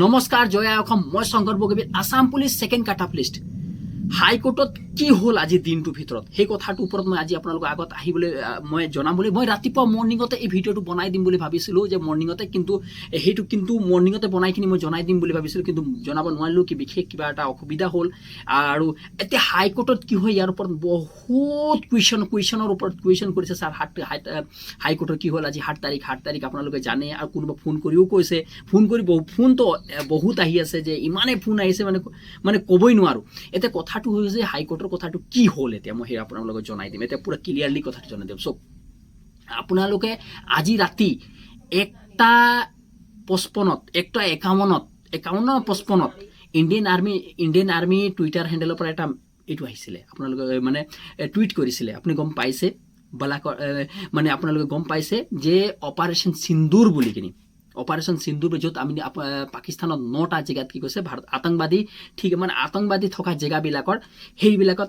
নমস্কাৰ জয়া অসম মই Shankar Bogibir Assam police second cut off list হাইকোৰ্টত কি হল আজি দিনটোৰ ভিতৰত সেই কথাটোৰ ওপৰত মই আজি আপোনালোকৰ আগত আহিবলৈ মই জনাবলৈ মই ৰাতিপুৱা মৰ্নিঙতে এই ভিডিঅ'টো বনাই দিম বুলি ভাবিছিলোঁ যে মৰ্নিঙতে কিন্তু সেইটো কিন্তু মৰ্নিঙতে বনাইখিনি মই জনাই দিম বুলি ভাবিছিলোঁ কিন্তু জনাব নোৱাৰিলোঁ কি বিশেষ কিবা এটা অসুবিধা হ'ল আৰু এতিয়া হাইকোৰ্টত কি হয় ইয়াৰ ওপৰত বহুত কুৱেশ্যনৰ ওপৰত কুৱেশ্যন কৰিছে ছাৰ হাইকোৰ্টৰ কি হ'ল আজি 7 তাৰিখ আপোনালোকে জানে আৰু কোনোবা ফোন কৰিও কৈছে ফোনটো বহুত আহি আছে যে ইমানে ফোন আহিছে মানে ক'বই নোৱাৰোঁ এতিয়া কথাটো হৈছে হাইকোৰ্টৰ কথাটো কি হ'ল এতিয়া মই আপোনালোকক জনাই দিম এতিয়া পুৰা ক্লিয়াৰলি কথাটো জনাই দিম সব আপোনালোকে আজি ৰাতি 1:55 ইণ্ডিয়ান আৰ্মি টুইটাৰ হেণ্ডেলৰ পৰা এটা এইটো আহিছিলে আপোনালোকে মানে টুইট কৰিছিলে আপুনি গম পাইছে মানে আপোনালোকে গম পাইছে যে অপাৰেশ্যন সিন্দুৰ বুলি কিনি অপাৰেশ্যন সিন্দুৰ য'ত আমি পাকিস্তানত 9টা জেগাত কি কৈছে ভাৰত আতংকবাদী ঠিক মানে আতংকবাদী থকা জেগাবিলাকৰ সেইবিলাকত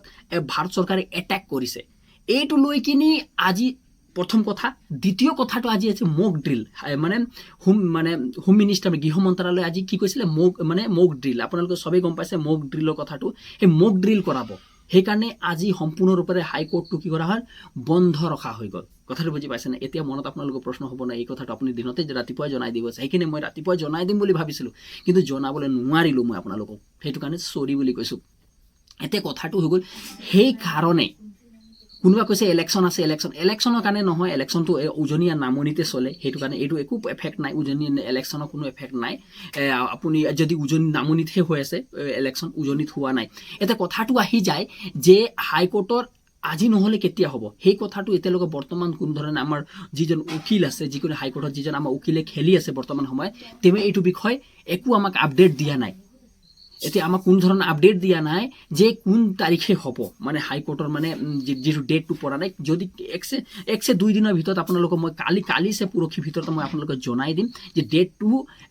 ভাৰত চৰকাৰে এটেক কৰিছে এইটো লৈ কিনি আজি প্ৰথম কথা দ্বিতীয় কথাটো আজি আছে মক ড্ৰিল মানে হোম মিনিষ্টাৰ গৃহ মন্ত্ৰালয়ে আজি কি কৈছিলে মক ড্ৰিল আপোনালোকে সবেই গম পাইছে মক ড্ৰিলৰ কথাটো সেই মক ড্ৰিল কৰাব সেইকাৰণে আজি সম্পূৰ্ণৰূপে হাইকোৰ্টটো কি কৰা হয় বন্ধ ৰখা হৈ গ'ল কথাটো বুজি পাইছেনে এতিয়া মনত আপোনালোকৰ প্ৰশ্ন হ'ব না এই কথাটো আপুনি দিনতে ৰাতিপুৱাই জনাই দিব সেইখিনি মই ৰাতিপুৱাই জনাই দিম বুলি ভাবিছিলোঁ কিন্তু জনাবলৈ নোৱাৰিলোঁ মই আপোনালোকক সেইটো কাৰণে চৰি বুলি কৈছোঁ এতিয়া কথাটো হৈ গ'ল সেইকাৰণে কোনোবা কৈছে ইলেকশ্যন আছে ইলেকশ্যনৰ কাৰণে নহয় ইলেকশ্যনটো উজনি নামনিতে চলে সেইটো কাৰণে এইটো একো এফেক্ট নাই উজনি ইলেকশ্যনৰ কোনো এফেক্ট নাই আপুনি যদি উজনি নামনিতহে হৈ আছে ইলেকশ্যন উজনিত হোৱা নাই এতিয়া কথাটো আহি যায় যে হাইকোৰ্টৰ আজি নহ'লে কেতিয়া হ'ব সেই কথাটো এতিয়ালৈকে বৰ্তমান কোনো ধৰণে আমাৰ যিজন উকিল আছে যিকোনো হাইকোৰ্টত যিজন আমাৰ উকিলে খেলি আছে বৰ্তমান সময়ত তেওঁ এইটো বিষয় একো আমাক আপডেট দিয়া নাই এতিয়া আমাক কোনো ধৰণৰ আপডেট দিয়া নাই যে কোন তাৰিখে হ'ব মানে হাইকোৰ্টৰ মানে যিটো ডেটটো পৰা নাই যদি একছে 2 দিনৰ ভিতৰত আপোনালোকক মই কালিছে পৰহি ভিতৰত মই আপোনালোকক জনাই দিম যে ডেটটো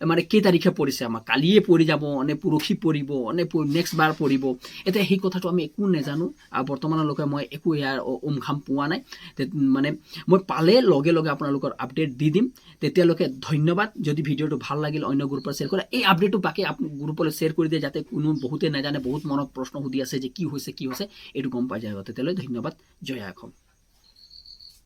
মানে কেই তাৰিখে পৰিছে আমাক কালিয়ে পৰি যাব নে পৰহি পৰিব নে নেক্সট বাৰ পৰিব এতিয়া সেই কথাটো আমি একো নাজানো আৰু বৰ্তমানলৈকে মই একো ইয়াৰ উমঘাম পোৱা নাই মানে মই পালে লগে লগে আপোনালোকৰ আপডেট দি দিম তেতিয়ালৈকে ধন্যবাদ যদি ভিডিঅ'টো ভাল লাগিল অন্য গ্ৰুপত শ্বেয়াৰ কৰা এই আপডেটটো বাকী গ্ৰুপলৈ শ্বেয়াৰ কৰি দিয়ে যাতে কোনো বহুতে নাজানে বহুত মনত প্ৰশ্ন সুধি আছে যে কি হৈছে এইটো গম পাই যায় তেতিয়ালৈ ধন্যবাদ জয় অসম।